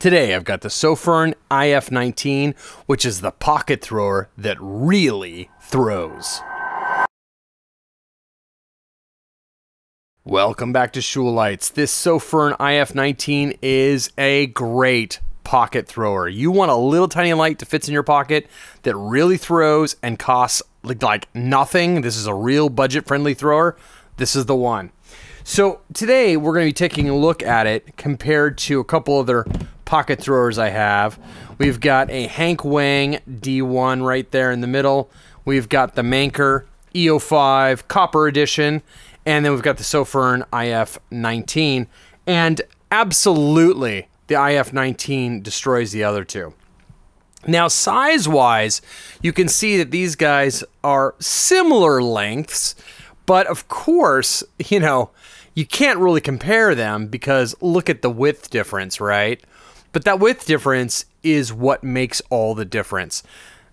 Today I've got the Sofirn IF19, which is the pocket thrower that really throws. Welcome back to Schulites. This Sofirn IF19 is a great pocket thrower. You want a little tiny light that fits in your pocket that really throws and costs like nothing. This is a real budget-friendly thrower. This is the one. So today we're going to be taking a look at it compared to a couple other pocket throwers I have. We've got a Hank Wang D1 right there in the middle. We've got the Manker EO5 Copper Edition, and then we've got the Sofirn IF19. And absolutely, the IF19 destroys the other two. Now, size-wise, you can see that these guys are similar lengths, but of course, you can't really compare them because look at the width difference, right? But that width difference is what makes all the difference.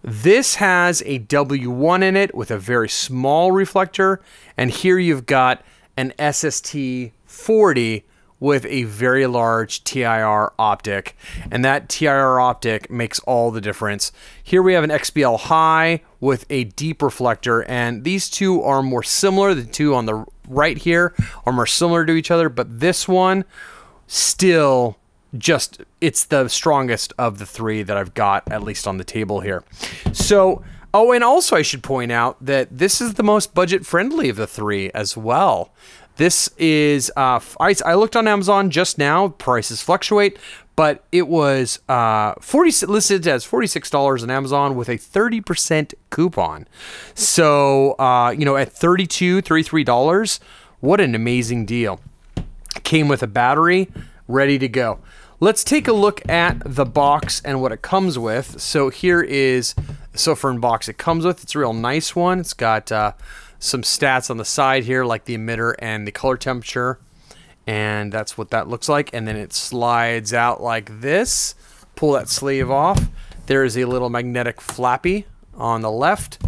This has a W1 in it with a very small reflector, and here you've got an SST40 with a very large TIR optic, and that TIR optic makes all the difference. Here we have an XBL high with a deep reflector, and these two are more similar. The two on the right here are more similar to each other, but this one still it's the strongest of the three that I've got, at least on the table here. So, oh, and also I should point out that this is the most budget friendly of the three as well. This is, I looked on Amazon just now, prices fluctuate, but it was listed as $46 on Amazon with a 30% coupon. So, at $32, $33, what an amazing deal. Came with a battery, ready to go. Let's take a look at the box and what it comes with. So here is the Sofirn box it comes with. It's a real nice one. It's got some stats on the side here, like the emitter and the color temperature. And that's what that looks like. And then it slides out like this. Pull that sleeve off. There is a little magnetic flappy on the left.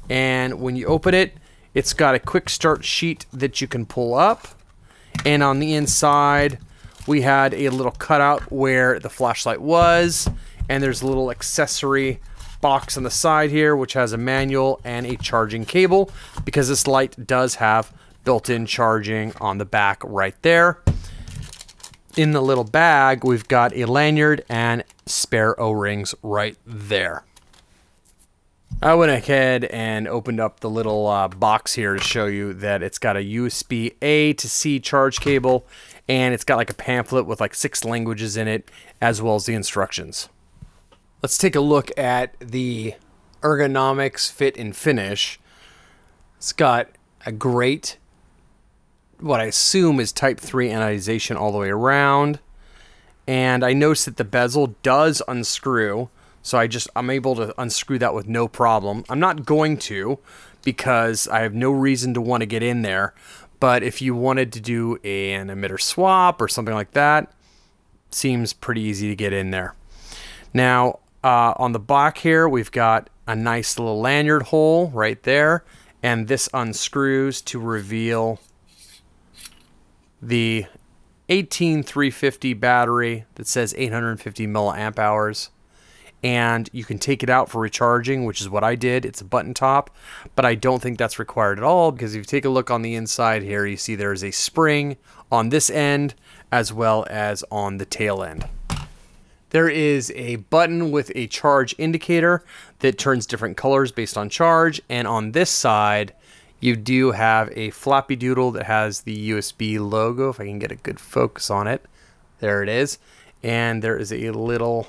And when you open it, it's got a quick start sheet that you can pull up. And on the inside, we had a little cutout where the flashlight was, and there's a little accessory box on the side here, which has a manual and a charging cable, because this light does have built-in charging on the back right there. In the little bag, we've got a lanyard and spare O-rings right there. I went ahead and opened up the little box here to show you that it's got a USB A to C charge cable, and it's got like a pamphlet with like 6 languages in it, as well as the instructions. Let's take a look at the Ergonomics fit and finish. It's got a great, what I assume is type 3 anodization all the way around. And I noticed that the bezel does unscrew. So I'm able to unscrew that with no problem. I'm not going to, because I have no reason to want to get in there. But if you wanted to do an emitter swap or something like that, seems pretty easy to get in there. Now, on the back here, we've got a nice little lanyard hole right there. And this unscrews to reveal the 18350 battery that says 850 milliamp hours. And you can take it out for recharging, which is what I did. It's a button top, but I don't think that's required at all, because if you take a look on the inside here, you see there's a spring on this end as well as on the tail end. There is a button with a charge indicator that turns different colors based on charge, and on this side, you do have a floppy doodle that has the USB logo, if I can get a good focus on it. There it is. And there is a little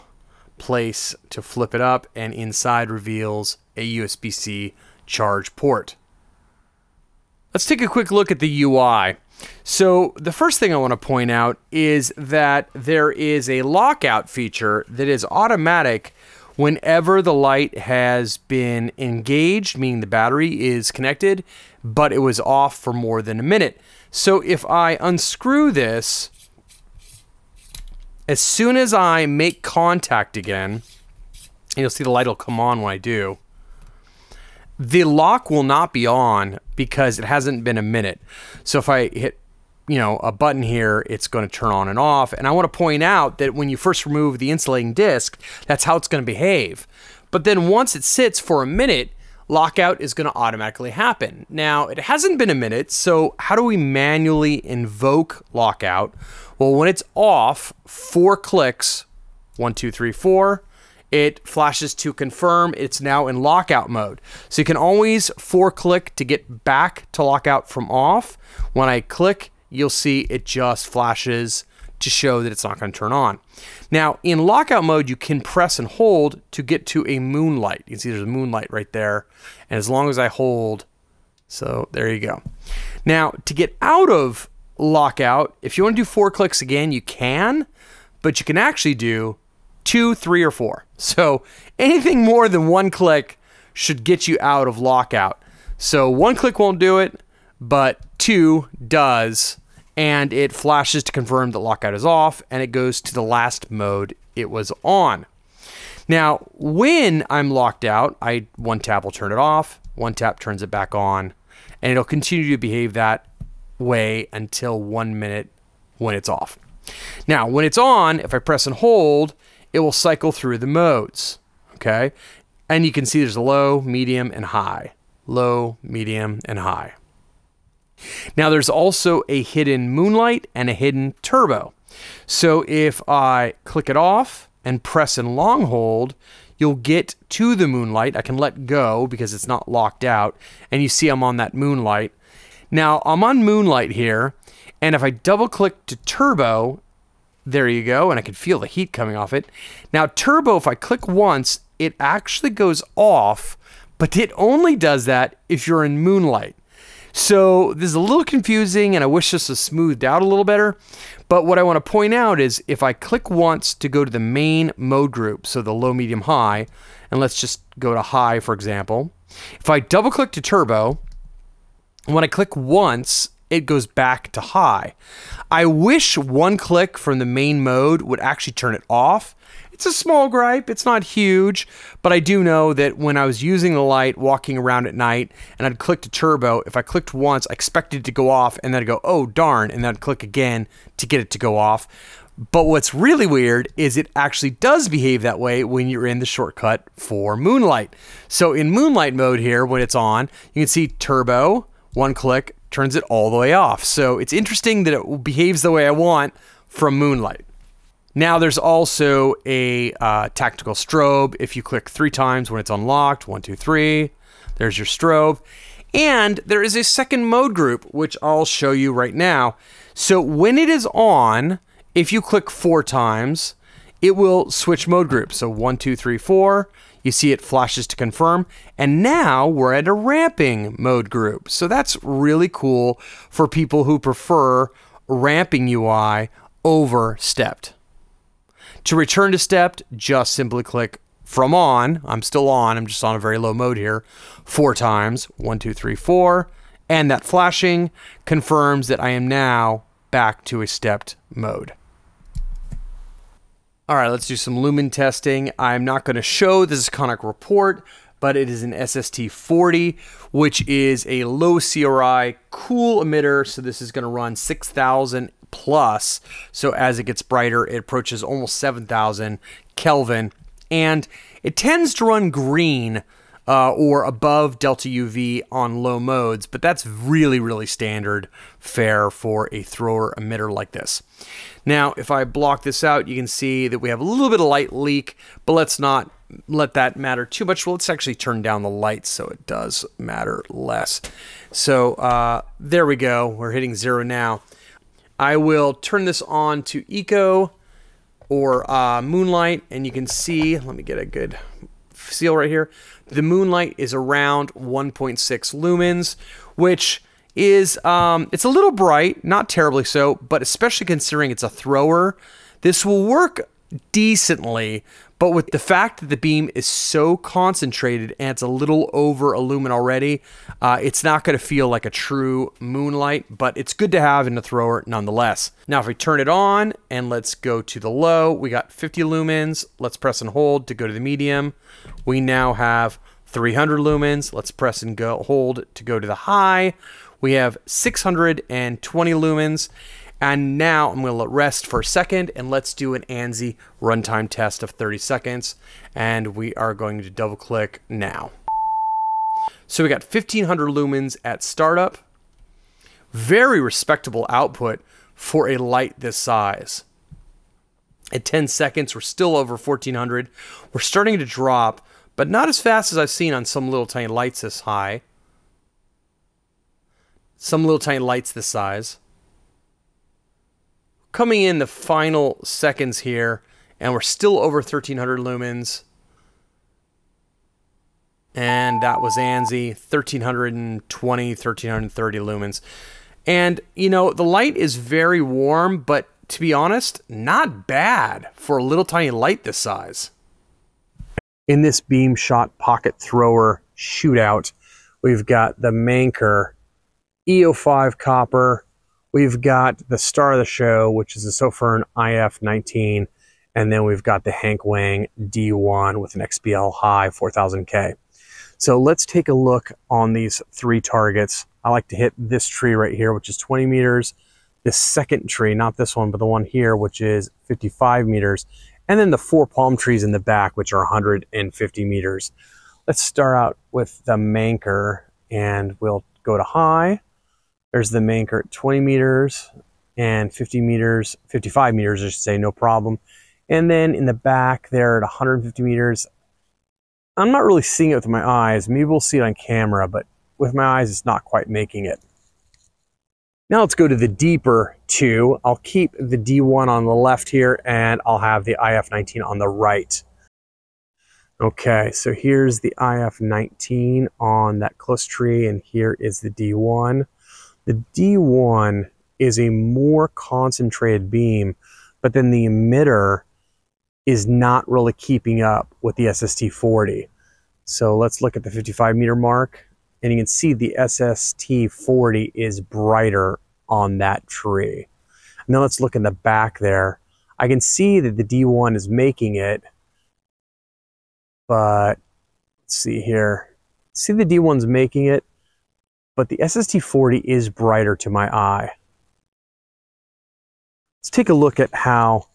place to flip it up, and inside reveals a USB-C charge port. Let's take a quick look at the UI. So the first thing I want to point out is that there is a lockout feature that is automatic whenever the light has been engaged, meaning the battery is connected, but it was off for more than a minute. So if I unscrew this, as soon as I make contact again, you'll see the light will come on when I do. The lock will not be on because it hasn't been a minute. So if I hit a button here, it's going to turn on and off. And I want to point out that when you first remove the insulating disc, that's how it's going to behave. But then once it sits for a minute, lockout is going to automatically happen. Now, it hasn't been a minute, so how do we manually invoke lockout? Well, when it's off, 4 clicks, 1, 2, 3, 4, it flashes to confirm it's now in lockout mode. So you can always 4-click to get back to lockout from off. When I click, you'll see it just flashes to show that it's not going to turn on. Now, in lockout mode, you can press and hold to get to a moonlight. You can see there's a moonlight right there. And as long as I hold, so there you go. Now, to get out of lockout, if you want to do 4 clicks again, you can, but you can actually do 2, 3, or 4. So anything more than 1 click should get you out of lockout. So 1 click won't do it, but 2 does, and it flashes to confirm that lockout is off, and it goes to the last mode it was on. Now, when I'm locked out, 1 tap will turn it off, 1 tap turns it back on, and it'll continue to behave that way until 1 minute when it's off. Now, when it's on, if I press and hold, it will cycle through the modes, okay? And you can see there's a low, medium, and high. Low, medium, and high. Now, there's also a hidden moonlight and a hidden turbo. So if I click it off and press and long hold, you'll get to the moonlight. I can let go because it's not locked out, and you see I'm on that moonlight. Now, I'm on moonlight here, and if I double click to turbo, there you go, and I can feel the heat coming off it. Now, turbo, if I click once, it actually goes off, but it only does that if you're in moonlight. So this is a little confusing, and I wish this was smoothed out a little better. But what I want to point out is if I click once to go to the main mode group, so the low, medium, high, and let's just go to high, for example. If I double click to turbo, when I click once, it goes back to high. I wish 1 click from the main mode would actually turn it off. It's a small gripe, it's not huge, but I do know that when I was using the light walking around at night and I'd click to turbo, if I clicked once, I expected it to go off and then I'd go, oh darn, and then I'd click again to get it to go off. But what's really weird is it actually does behave that way when you're in the shortcut for moonlight. So in moonlight mode here, when it's on, you can see turbo, 1 click, turns it all the way off. So it's interesting that it behaves the way I want from moonlight. Now there's also a tactical strobe. If you click 3 times when it's unlocked, 1, 2, 3, there's your strobe. And there is a second mode group, which I'll show you right now. So when it is on, if you click 4 times, it will switch mode groups. So 1, 2, 3, 4, you see it flashes to confirm. And now we're at a ramping mode group. So that's really cool for people who prefer ramping UI over stepped. To return to stepped, just simply click from on. I'm still on. I'm just on a very low mode here. 4 times. 1, 2, 3, 4. And that flashing confirms that I am now back to a stepped mode. All right, let's do some lumen testing. I'm not going to show the Zirconic report, but it is an SST40, which is a low CRI cool emitter. So this is going to run 6,000 plus. So as it gets brighter, it approaches almost 7,000 Kelvin, and it tends to run green or above delta UV on low modes, but that's really, really standard fare for a thrower emitter like this. Now, if I block this out, you can see that we have a little bit of light leak, but let's not let that matter too much. Well, let's actually turn down the lights so it does matter less. So there we go. We're hitting 0 now. I will turn this on to Eco or Moonlight, and you can see, let me get a good seal right here. The Moonlight is around 1.6 lumens, which is, it's a little bright, not terribly so, but especially considering it's a thrower, this will work decently. But with the fact that the beam is so concentrated and it's a little over a lumen already, it's not going to feel like a true moonlight, but it's good to have in the thrower nonetheless. Now, if we turn it on and let's go to the low, we got 50 lumens. Let's press and hold to go to the medium. We now have 300 lumens. Let's press and hold to go to the high. We have 620 lumens. And now I'm going to let rest for a second, and let's do an ANSI runtime test of 30 seconds. And we are going to double click now. So we got 1500 lumens at startup. Very respectable output for a light this size. At 10 seconds, we're still over 1400. We're starting to drop, but not as fast as I've seen on some little tiny lights this high. Some little tiny lights this size. Coming in the final seconds here, and we're still over 1300 lumens. And that was ANSI, 1320, 1330 lumens. And, you know, the light is very warm, but to be honest, not bad for a little tiny light this size. In this Beamshot pocket thrower shootout, we've got the Manker EO5 copper. We've got the star of the show, which is the Sofirn IF19. And then we've got the Hank Wang D1 with an XPL high 4000K. So let's take a look on these three targets. I like to hit this tree right here, which is 20 meters. This second tree, not this one, but the one here, which is 55 meters. And then the four palm trees in the back, which are 150 meters. Let's start out with the Manker, and we'll go to high. There's the Manker at 20 meters and 50 meters, 55 meters, I should say, no problem. And then in the back there at 150 meters, I'm not really seeing it with my eyes. Maybe we'll see it on camera, but with my eyes, it's not quite making it. Now let's go to the deeper two. I'll keep the D1 on the left here, and I'll have the IF19 on the right. Okay, so here's the IF19 on that close tree, and here is the D1. The D1 is a more concentrated beam, but then the emitter is not really keeping up with the SST40. So let's look at the 55 meter mark, and you can see the SST40 is brighter on that tree. Now let's look in the back there. I can see that the D1 is making it, but let's see here. See, the D1's making it, but the SST40 is brighter to my eye. Let's take a look at how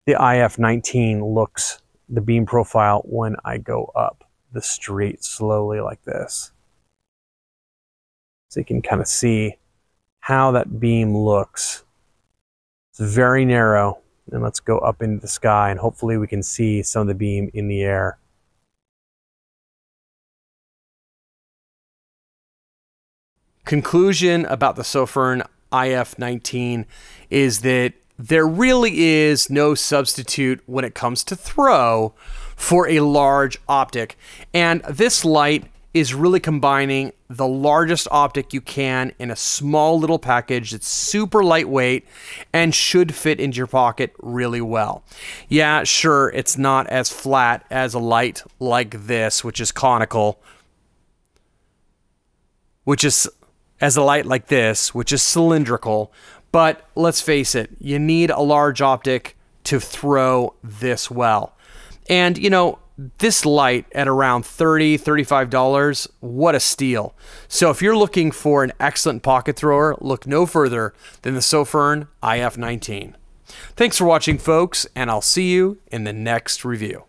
the IF19 looks, the beam profile, when I go up the street slowly like this. So you can kind of see how that beam looks. It's very narrow. And let's go up into the sky, and hopefully we can see some of the beam in the air. Conclusion about the Sofirn IF19 is that there really is no substitute when it comes to throw for a large optic. And this light is really combining the largest optic you can in a small little package that's super lightweight and should fit into your pocket really well. Yeah, sure, it's not as flat as a light like this, which is conical, as a light like this, which is cylindrical. But let's face it, you need a large optic to throw this well. And, you know, this light at around $30, $35, what a steal. So if you're looking for an excellent pocket thrower, look no further than the Sofirn IF19. Thanks for watching, folks, and I'll see you in the next review.